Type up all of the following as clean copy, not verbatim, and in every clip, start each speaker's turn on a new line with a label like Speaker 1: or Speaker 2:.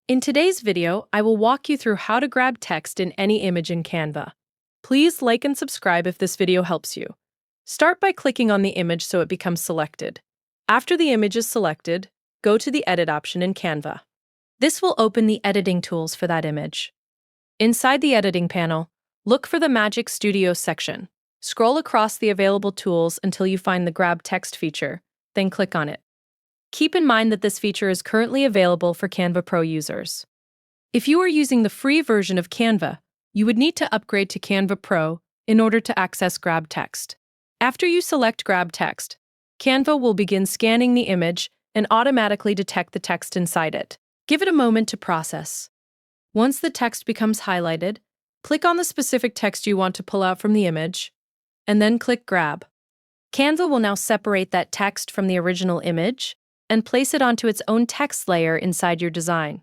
Speaker 1: In today's video, I will walk you through how to grab text in any image in Canva. Please like and subscribe if this video helps you. Start by clicking on the image so it becomes selected. After the image is selected, go to the Edit option in Canva. This will open the editing tools for that image. Inside the editing panel, look for the Magic Studio section. Scroll across the available tools until you find the Grab Text feature, then click on it. Keep in mind that this feature is currently available for Canva Pro users. If you are using the free version of Canva, you would need to upgrade to Canva Pro in order to access Grab Text. After you select Grab Text, Canva will begin scanning the image and automatically detect the text inside it. Give it a moment to process. Once the text becomes highlighted, click on the specific text you want to pull out from the image, and then click Grab. Canva will now separate that text from the original image and place it onto its own text layer inside your design.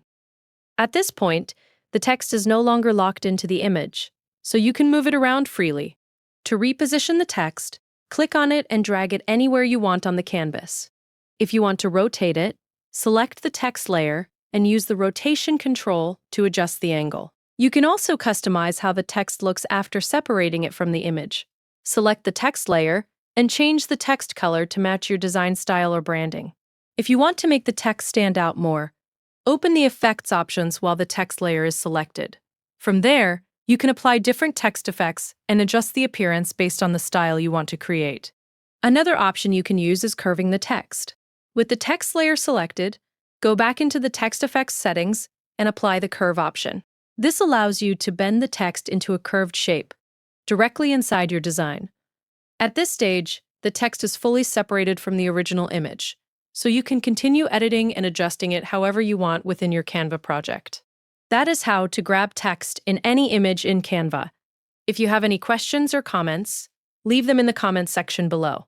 Speaker 1: At this point, the text is no longer locked into the image, so you can move it around freely. To reposition the text, click on it and drag it anywhere you want on the canvas. If you want to rotate it, select the text layer and use the rotation control to adjust the angle. You can also customize how the text looks after separating it from the image. Select the text layer and change the text color to match your design style or branding. If you want to make the text stand out more, open the Effects options while the text layer is selected. From there, you can apply different text effects and adjust the appearance based on the style you want to create. Another option you can use is curving the text. With the text layer selected, go back into the text effects settings and apply the curve option. This allows you to bend the text into a curved shape, directly inside your design. At this stage, the text is fully separated from the original image, so you can continue editing and adjusting it however you want within your Canva project. That is how to grab text in any image in Canva. If you have any questions or comments, leave them in the comments section below.